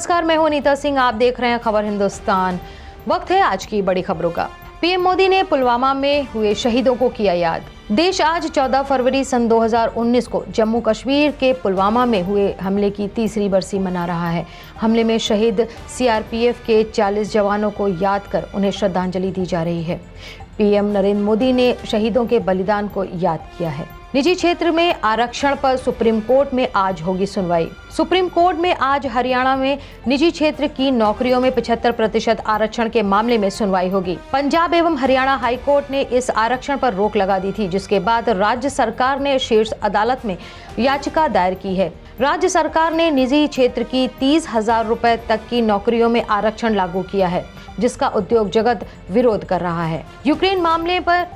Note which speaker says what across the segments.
Speaker 1: नमस्कार, मैं हूं नीता सिंह। आप देख रहे हैं खबर हिंदुस्तान। वक्त है आज की बड़ी खबरों का। पीएम मोदी ने पुलवामा में हुए शहीदों को किया याद। देश आज 14 फरवरी सन 2019 को जम्मू कश्मीर के पुलवामा में हुए हमले की तीसरी बरसी मना रहा है। हमले में शहीद सीआरपीएफ के 40 जवानों को याद कर उन्हें श्रद्धांजलि दी जा रही है। पीएम नरेंद्र मोदी ने शहीदों के बलिदान को याद किया है। निजी क्षेत्र में आरक्षण पर सुप्रीम कोर्ट में आज होगी सुनवाई। सुप्रीम कोर्ट में आज हरियाणा में निजी क्षेत्र की नौकरियों में 75% आरक्षण के मामले में सुनवाई होगी। पंजाब एवं हरियाणा हाई कोर्ट ने इस आरक्षण पर रोक लगा दी थी, जिसके बाद राज्य सरकार ने शीर्ष अदालत में याचिका दायर की है। राज्य सरकार ने निजी क्षेत्र की 30,000 रुपए तक की नौकरियों में आरक्षण लागू किया है, जिसका उद्योग जगत विरोध कर रहा है। यूक्रेन मामले पर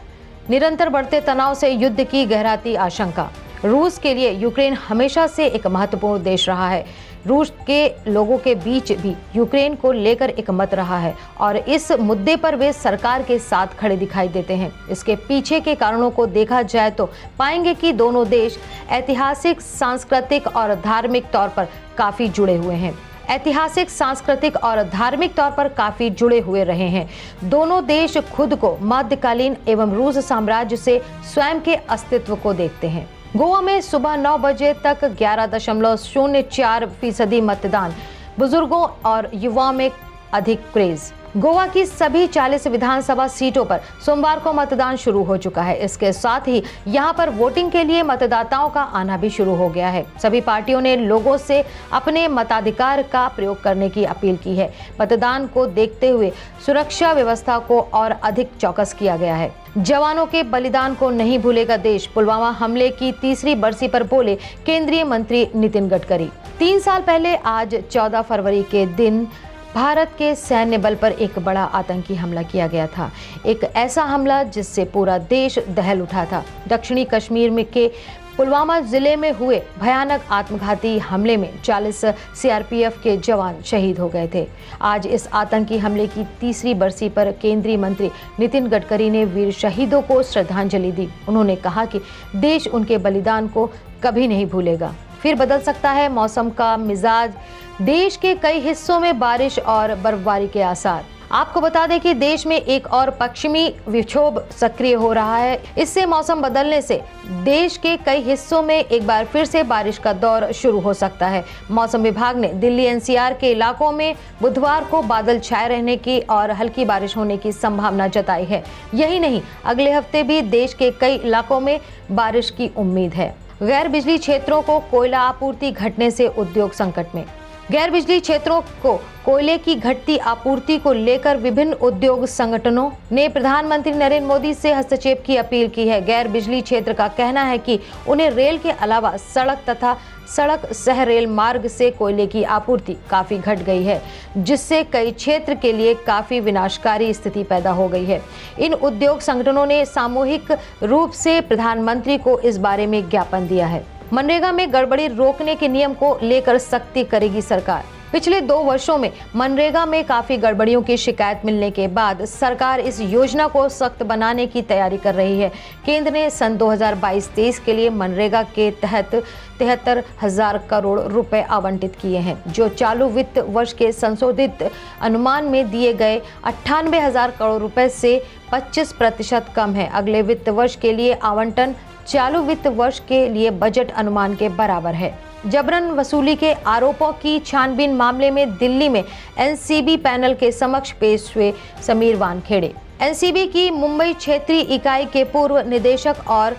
Speaker 1: निरंतर बढ़ते तनाव से युद्ध की गहराती आशंका। रूस के लिए यूक्रेन हमेशा से एक महत्वपूर्ण देश रहा है। रूस के लोगों के बीच भी यूक्रेन को लेकर एक मत रहा है और इस मुद्दे पर वे सरकार के साथ खड़े दिखाई देते हैं। इसके पीछे के कारणों को देखा जाए तो पाएंगे कि दोनों देश ऐतिहासिक, सांस्कृतिक और धार्मिक तौर पर काफी जुड़े हुए हैं। ऐतिहासिक, सांस्कृतिक और धार्मिक तौर पर काफी जुड़े हुए रहे हैं। दोनों देश खुद को मध्यकालीन एवं रूस साम्राज्य से स्वयं के अस्तित्व को देखते हैं। गोवा में सुबह 9 बजे तक 11.04% मतदान, बुजुर्गों और युवाओं में अधिक क्रेज। गोवा की सभी 40 विधानसभा सीटों पर सोमवार को मतदान शुरू हो चुका है। इसके साथ ही यहां पर वोटिंग के लिए मतदाताओं का आना भी शुरू हो गया है। सभी पार्टियों ने लोगों से अपने मताधिकार का प्रयोग करने की अपील की है। मतदान को देखते हुए सुरक्षा व्यवस्था को और अधिक चौकस किया गया है। जवानों के बलिदान को नहीं भूलेगा देश, पुलवामा हमले की तीसरी बरसी पर बोले केंद्रीय मंत्री नितिन गडकरी। 3 साल पहले आज 14 फरवरी के दिन भारत के सैन्य बल पर एक बड़ा आतंकी हमला किया गया था। एक ऐसा हमला जिससे पूरा देश दहल उठा था। दक्षिणी कश्मीर में के पुलवामा जिले में हुए भयानक आत्मघाती हमले में 40 सीआरपीएफ के जवान शहीद हो गए थे। आज इस आतंकी हमले की तीसरी बरसी पर केंद्रीय मंत्री नितिन गडकरी ने वीर शहीदों को श्रद्धांजलि दी। उन्होंने कहा कि देश उनके बलिदान को कभी नहीं भूलेगा। फिर बदल सकता है मौसम का मिजाज, देश के कई हिस्सों में बारिश और बर्फबारी के आसार। आपको बता दें कि देश में एक और पश्चिमी विक्षोभ सक्रिय हो रहा है। इससे मौसम बदलने से देश के कई हिस्सों में एक बार फिर से बारिश का दौर शुरू हो सकता है। मौसम विभाग ने दिल्ली एनसीआर के इलाकों में बुधवार को बादल छाए रहने की और हल्की बारिश होने की संभावना जताई है। यही नहीं, अगले हफ्ते भी देश के कई इलाकों में बारिश की उम्मीद है। गैर बिजली क्षेत्रों को कोयला आपूर्ति घटने से उद्योग संकट में। गैर बिजली क्षेत्रों को कोयले की घटती आपूर्ति को लेकर विभिन्न उद्योग संगठनों ने प्रधानमंत्री नरेंद्र मोदी से हस्तक्षेप की अपील की है। गैर बिजली क्षेत्र का कहना है कि उन्हें रेल के अलावा सड़क तथा सड़क सह रेल मार्ग से कोयले की आपूर्ति काफी घट गई है, जिससे कई क्षेत्र के लिए काफी विनाशकारी स्थिति पैदा हो गई है। इन उद्योग संगठनों ने सामूहिक रूप से प्रधानमंत्री को इस बारे में ज्ञापन दिया है। मनरेगा में गड़बड़ी रोकने के नियम को लेकर सख्ती करेगी सरकार। पिछले 2 वर्षों में मनरेगा में काफी गड़बड़ियों की शिकायत मिलने के बाद सरकार इस योजना को सख्त बनाने की तैयारी कर रही है। केंद्र ने सन 2022-23 के लिए मनरेगा के तहत 73,000 करोड़ रुपए आवंटित किए हैं, जो चालू वित्त वर्ष के संशोधित अनुमान में दिए गए 98,000 करोड़ रुपए से 25% कम है। अगले वित्त वर्ष के लिए आवंटन चालू वित्त वर्ष के लिए बजट अनुमान के बराबर है। जबरन वसूली के आरोपों की छानबीन मामले में दिल्ली में एनसीबी पैनल के समक्ष पेश हुए समीर वानखेड़े। एनसीबी की मुंबई क्षेत्रीय इकाई के पूर्व निदेशक और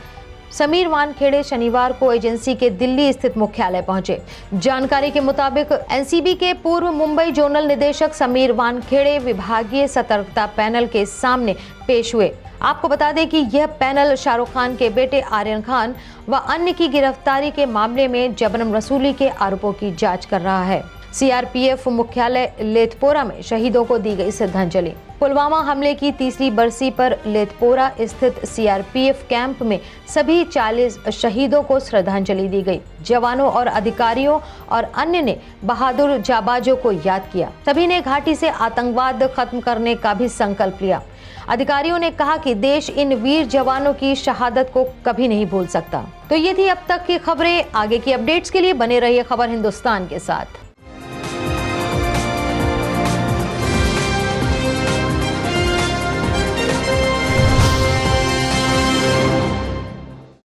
Speaker 1: समीर वानखेड़े शनिवार को एजेंसी के दिल्ली स्थित मुख्यालय पहुंचे। जानकारी के मुताबिक एनसीबी के पूर्व मुंबई जोनल निदेशक समीर वानखेड़े विभागीय सतर्कता पैनल के सामने पेश हुए। आपको बता दें कि यह पैनल शाहरुख खान के बेटे आर्यन खान व अन्य की गिरफ्तारी के मामले में जबरन वसूली के आरोपों की जांच कर रहा है। सीआरपीएफ मुख्यालय लेथपोरा में शहीदों को दी गई श्रद्धांजलि। पुलवामा हमले की तीसरी बरसी पर लेथपोरा स्थित सीआरपीएफ कैंप में सभी 40 शहीदों को श्रद्धांजलि दी गई। जवानों और अधिकारियों और अन्य ने बहादुर जाबाजों को याद किया। सभी ने घाटी से आतंकवाद खत्म करने का भी संकल्प लिया। अधिकारियों ने कहा कि देश इन वीर जवानों की शहादत को कभी नहीं भूल सकता। तो ये थी अब तक की खबरें। आगे की अपडेट्स के लिए बने रहिए खबर हिंदुस्तान के साथ।